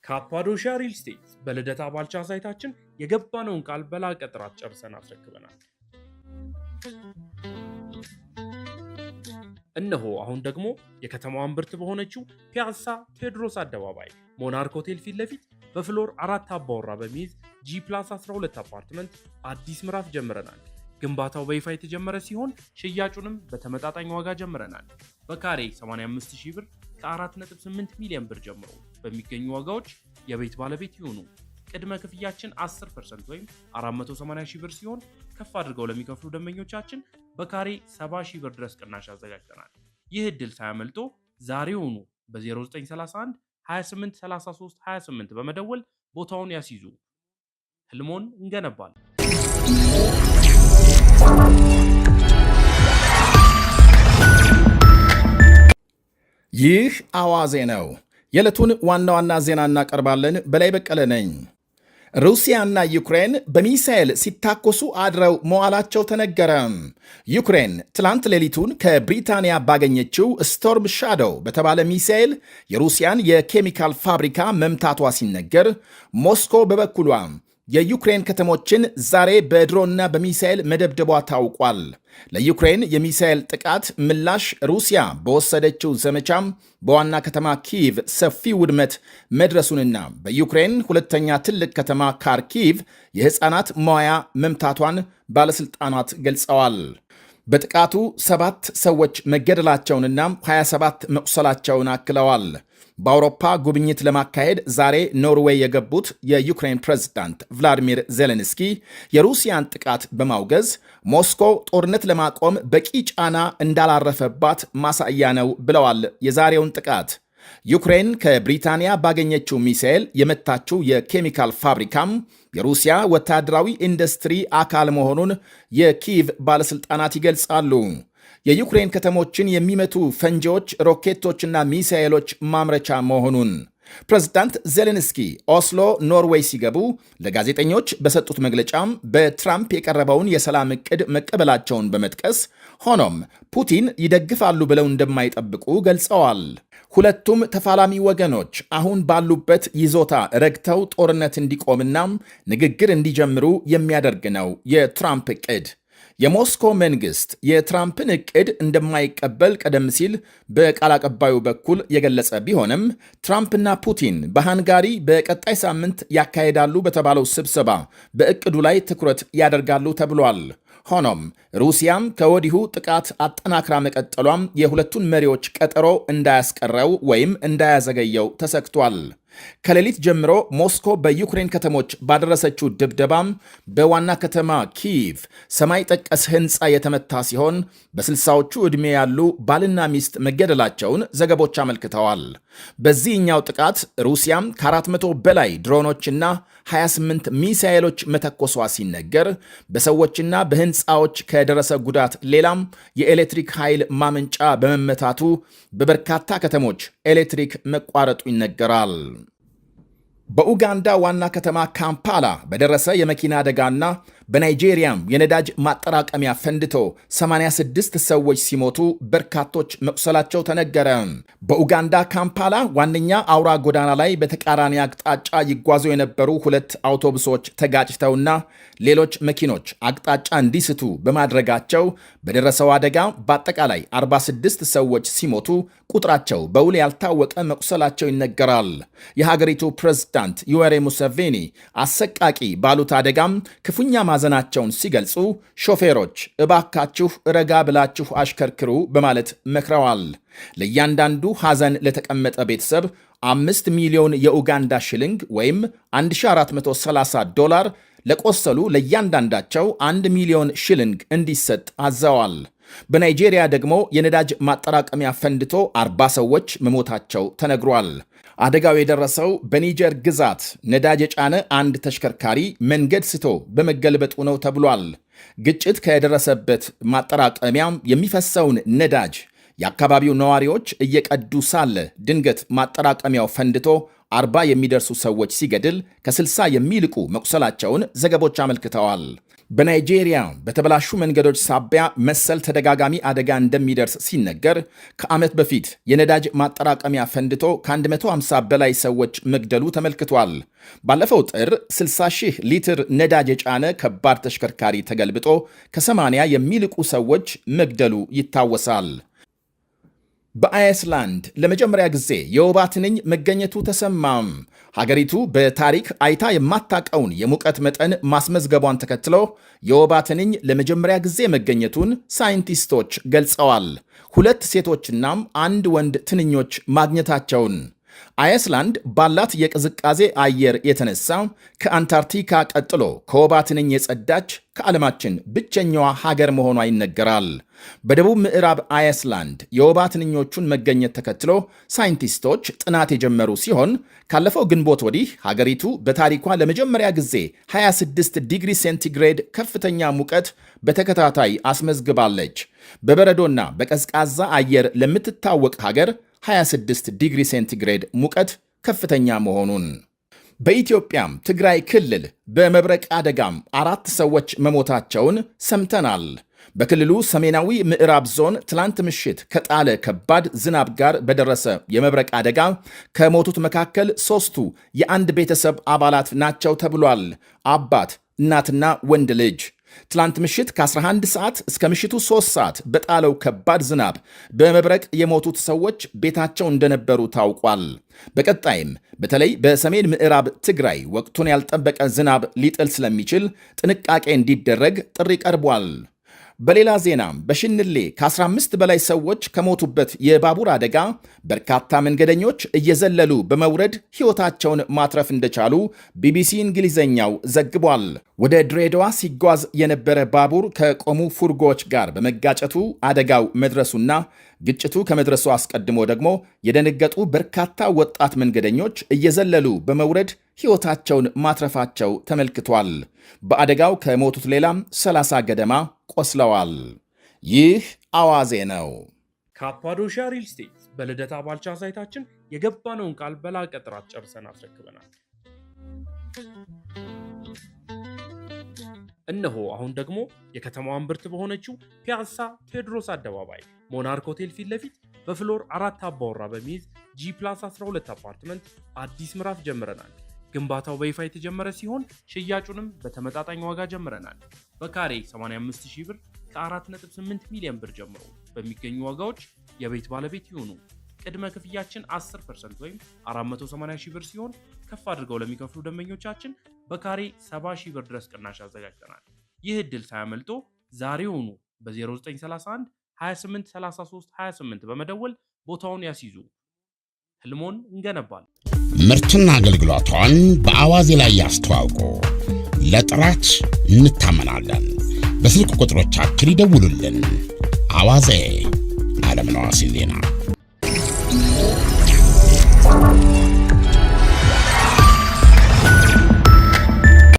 ካፓዶሺያ ሪል ስቴት በልደታ ባልቻ ሳይታችን የገባነውን ቃል በላቀ ጥራት ጨርሰን አስረክበናል። እነሆ አሁን ደግሞ የከተማዋን ብርት በሆነችው ፒያሳ ቴዎድሮስ አደባባይ ሞናርክ ሆቴል ፊት ለፊት በፍሎር 4 አባወራ በሚይዝ G+12 አፓርትመንት አዲስ ምዕራፍ ጀምረናል። ግንባታው በይፋ የተጀመረ ሲሆን ሽያጩንም በተመጣጣኝ ዋጋ ጀምረናል። በካሬ 85000 ብር ከ4.8 ሚሊዮን ብር ጀምሮ በሚገኙ ዋጋዎች የቤት ባለቤት ይሁኑ። ቅድመ ክፍያችን 10% ወይም 480000 ብር ሲሆን ከፍ አድርገው ለሚከፍሉ ደንበኞቻችን በካሬ 70000 ብር ድረስ ቅናሽ አዘጋጅተናል። ይህ እድል ሳያመልጦ ዛሬውኑ በ0931 28 33 28 በመደወል ቦታውን ያስይዙ። ህልሞን እንገነባለን። ይህ አዋዜ ነው። የዕለቱን ዋና ዋና ዜና እናቀርባለን። በላይ በቀለ ነኝ። ሩሲያና ዩክሬን በሚሳኤል ሲታኮሱ አድረው መዋላቸው ተነገረ። ዩክሬን ትላንት ሌሊቱን ከብሪታንያ ባገኘችው ስቶርም ሻዶው በተባለ ሚሳኤል የሩሲያን የኬሚካል ፋብሪካ መምታቷ ሲነገር፣ ሞስኮ በበኩሏ የዩክሬን ከተሞችን ዛሬ በድሮንና በሚሳኤል መደብደቧ ታውቋል። ለዩክሬን የሚሳኤል ጥቃት ምላሽ ሩሲያ በወሰደችው ዘመቻም በዋና ከተማ ኪቭ ሰፊ ውድመት መድረሱንና በዩክሬን ሁለተኛ ትልቅ ከተማ ካርኪቭ የሕፃናት መዋያ መምታቷን ባለሥልጣናት ገልጸዋል። በጥቃቱ 7 ሰዎች መገደላቸውንና 27 መቁሰላቸውን አክለዋል። በአውሮፓ ጉብኝት ለማካሄድ ዛሬ ኖርዌይ የገቡት የዩክሬን ፕሬዝዳንት ቭላዲሚር ዜሌንስኪ የሩሲያን ጥቃት በማውገዝ ሞስኮ ጦርነት ለማቆም በቂ ጫና እንዳላረፈባት ማሳያ ነው ብለዋል። የዛሬውን ጥቃት ዩክሬን ከብሪታንያ ባገኘችው ሚሳኤል የመታችው የኬሚካል ፋብሪካም የሩሲያ ወታደራዊ ኢንዱስትሪ አካል መሆኑን የኪየቭ ባለሥልጣናት ይገልጻሉ። የዩክሬን ከተሞችን የሚመቱ ፈንጂዎች፣ ሮኬቶችና ሚሳኤሎች ማምረቻ መሆኑን ፕሬዝዳንት ዜሌንስኪ ኦስሎ ኖርዌይ ሲገቡ ለጋዜጠኞች በሰጡት መግለጫም በትራምፕ የቀረበውን የሰላም ዕቅድ መቀበላቸውን በመጥቀስ ሆኖም ፑቲን ይደግፋሉ ብለው እንደማይጠብቁ ገልጸዋል። ሁለቱም ተፋላሚ ወገኖች አሁን ባሉበት ይዞታ ረግተው ጦርነት እንዲቆምና ንግግር እንዲጀምሩ የሚያደርግ ነው የትራምፕ ዕቅድ። የሞስኮ መንግስት የትራምፕን ዕቅድ እንደማይቀበል ቀደም ሲል በቃል አቀባዩ በኩል የገለጸ ቢሆንም ትራምፕና ፑቲን በሃንጋሪ በቀጣይ ሳምንት ያካሄዳሉ በተባለው ስብሰባ በዕቅዱ ላይ ትኩረት ያደርጋሉ ተብሏል። ሆኖም ሩሲያም ከወዲሁ ጥቃት አጠናክራ መቀጠሏም የሁለቱን መሪዎች ቀጠሮ እንዳያስቀረው ወይም እንዳያዘገየው ተሰግቷል። ከሌሊት ጀምሮ ሞስኮ በዩክሬን ከተሞች ባደረሰችው ድብደባም በዋና ከተማ ኪየቭ ሰማይ ጠቀስ ሕንፃ የተመታ ሲሆን በ60ዎቹ ዕድሜ ያሉ ባልና ሚስት መገደላቸውን ዘገቦች አመልክተዋል። በዚህኛው ጥቃት ሩሲያም ከ400 በላይ ድሮኖችና 28 ሚሳኤሎች መተኮሷ ሲነገር በሰዎችና በሕንፃዎች ከደረሰ ጉዳት ሌላም የኤሌክትሪክ ኃይል ማመንጫ በመመታቱ በበርካታ ከተሞች ኤሌክትሪክ መቋረጡ ይነገራል። በኡጋንዳ ዋና ከተማ ካምፓላ በደረሰ የመኪና አደጋና በናይጄሪያም የነዳጅ ማጠራቀሚያ ፈንድቶ 86 ሰዎች ሲሞቱ በርካቶች መቁሰላቸው ተነገረ። በኡጋንዳ ካምፓላ ዋነኛ አውራ ጎዳና ላይ በተቃራኒ አቅጣጫ ይጓዙ የነበሩ 2 አውቶቡሶች ተጋጭተውና ሌሎች መኪኖች አቅጣጫ እንዲስቱ በማድረጋቸው በደረሰው አደጋ በአጠቃላይ 46 ሰዎች ሲሞቱ ቁጥራቸው በውል ያልታወቀ መቁሰላቸው ይነገራል። የሀገሪቱ ፕሬዝዳንት ዩዌሪ ሙሴቬኒ አሰቃቂ ባሉት አደጋም ክፉኛ ማዘናቸውን ሲገልጹ ሾፌሮች እባካችሁ ረጋ ብላችሁ አሽከርክሩ በማለት መክረዋል። ለእያንዳንዱ ሐዘን ለተቀመጠ ቤተሰብ 5 ሚሊዮን የኡጋንዳ ሽልንግ ወይም $1430፣ ለቆሰሉ ለእያንዳንዳቸው 1 ሚሊዮን ሽልንግ እንዲሰጥ አዘዋል። በናይጄሪያ ደግሞ የነዳጅ ማጠራቀሚያ ፈንድቶ 40 ሰዎች መሞታቸው ተነግሯል። አደጋው የደረሰው በኒጀር ግዛት ነዳጅ የጫነ አንድ ተሽከርካሪ መንገድ ስቶ በመገልበጡ ነው ተብሏል። ግጭት ከደረሰበት ማጠራቀሚያም የሚፈሰውን ነዳጅ የአካባቢው ነዋሪዎች እየቀዱ ሳለ ድንገት ማጠራቀሚያው ፈንድቶ 40 የሚደርሱ ሰዎች ሲገድል ከ60 የሚልቁ መቁሰላቸውን ዘገቦች አመልክተዋል። በናይጄሪያ በተበላሹ መንገዶች ሳቢያ መሰል ተደጋጋሚ አደጋ እንደሚደርስ ሲነገር ከዓመት በፊት የነዳጅ ማጠራቀሚያ ፈንድቶ ከ150 በላይ ሰዎች መግደሉ ተመልክቷል። ባለፈው ጥር 60 ሺህ ሊትር ነዳጅ የጫነ ከባድ ተሽከርካሪ ተገልብጦ ከ80 የሚልቁ ሰዎች መግደሉ ይታወሳል። በአይስላንድ ለመጀመሪያ ጊዜ የወባ ትንኝ መገኘቱ ተሰማም። ሀገሪቱ በታሪክ አይታ የማታቀውን የሙቀት መጠን ማስመዝገቧን ተከትሎ የወባ ትንኝ ለመጀመሪያ ጊዜ መገኘቱን ሳይንቲስቶች ገልጸዋል። 2 ሴቶችናም 1 ወንድ ትንኞች ማግኘታቸውን። አይስላንድ ባላት የቅዝቃዜ አየር የተነሳ ከአንታርክቲካ ቀጥሎ ከወባ ትንኝ የጸዳች ከዓለማችን ብቸኛዋ ሀገር መሆኗ ይነገራል። በደቡብ ምዕራብ አይስላንድ የወባ ትንኞቹን መገኘት ተከትሎ ሳይንቲስቶች ጥናት የጀመሩ ሲሆን ካለፈው ግንቦት ወዲህ ሀገሪቱ በታሪኳ ለመጀመሪያ ጊዜ 26 ዲግሪ ሴንቲግሬድ ከፍተኛ ሙቀት በተከታታይ አስመዝግባለች። በበረዶና በቀዝቃዛ አየር ለምትታወቅ ሀገር 26 ዲግሪ ሴንቲግሬድ ሙቀት ከፍተኛ መሆኑን። በኢትዮጵያም ትግራይ ክልል በመብረቅ አደጋም 4 ሰዎች መሞታቸውን ሰምተናል። በክልሉ ሰሜናዊ ምዕራብ ዞን ትላንት ምሽት ከጣለ ከባድ ዝናብ ጋር በደረሰ የመብረቅ አደጋ ከሞቱት መካከል 3ቱ የአንድ ቤተሰብ አባላት ናቸው ተብሏል። አባት፣ እናትና ወንድ ልጅ። ትላንት ምሽት ከ11 ሰዓት እስከ ምሽቱ 3 ሰዓት በጣለው ከባድ ዝናብ በመብረቅ የሞቱት ሰዎች ቤታቸው እንደነበሩ ታውቋል። በቀጣይም በተለይ በሰሜን ምዕራብ ትግራይ ወቅቱን ያልጠበቀ ዝናብ ሊጥል ስለሚችል ጥንቃቄ እንዲደረግ ጥሪ ቀርቧል። በሌላ ዜናም በሽንሌ ከ15 በላይ ሰዎች ከሞቱበት የባቡር አደጋ በርካታ መንገደኞች እየዘለሉ በመውረድ ሕይወታቸውን ማትረፍ እንደቻሉ ቢቢሲ እንግሊዘኛው ዘግቧል። ወደ ድሬዳዋ ሲጓዝ የነበረ ባቡር ከቆሙ ፉርጎዎች ጋር በመጋጨቱ አደጋው መድረሱና ግጭቱ ከመድረሱ አስቀድሞ ደግሞ የደነገጡ በርካታ ወጣት መንገደኞች እየዘለሉ በመውረድ ሕይወታቸውን ማትረፋቸው ተመልክቷል። በአደጋው ከሞቱት ሌላም 30 ገደማ ቆስለዋል። ይህ አዋዜ ነው። ካፓዶሻ ሪል ስቴት በልደታ ባልቻ ሳይታችን የገባነውን ቃል በላቀ ጥራት ጨርሰን አስረክበናል። እነሆ አሁን ደግሞ የከተማዋን ብርት በሆነችው ፒያሳ ቴዎድሮስ አደባባይ ሞናርክ ሆቴል ፊት ለፊት በፍሎር 4 አባወራ በሚይዝ G+12 አፓርትመንት አዲስ ምዕራፍ ጀምረናል። ግንባታው በይፋ የተጀመረ ሲሆን ሽያጩንም በተመጣጣኝ ዋጋ ጀምረናል። በካሬ 85,000 ብር ከ4.8 ሚሊዮን ብር ጀምሮ በሚገኙ ዋጋዎች የቤት ባለቤት ይሁኑ። ቅድመ ክፍያችን 10% ወይም 480,000 ብር ሲሆን ከፍ አድርገው ለሚከፍሉ ደንበኞቻችን በካሬ 70,000 ብር ድረስ ቅናሽ አዘጋጅተናል። ይህ ዕድል ሳያመልጦ ዛሬውኑ በ0931 28 33 28 በመደወል ቦታውን ያስይዙ። ህልሞን እንገነባለን። ምርትና አገልግሎቷን በአዋዜ ላይ ያስተዋውቁ። ለጥራች እንታመናለን። በስልክ ቁጥሮቻችን ይደውሉልን። አዋዜ ዓለምነህ ዋሴ ዜና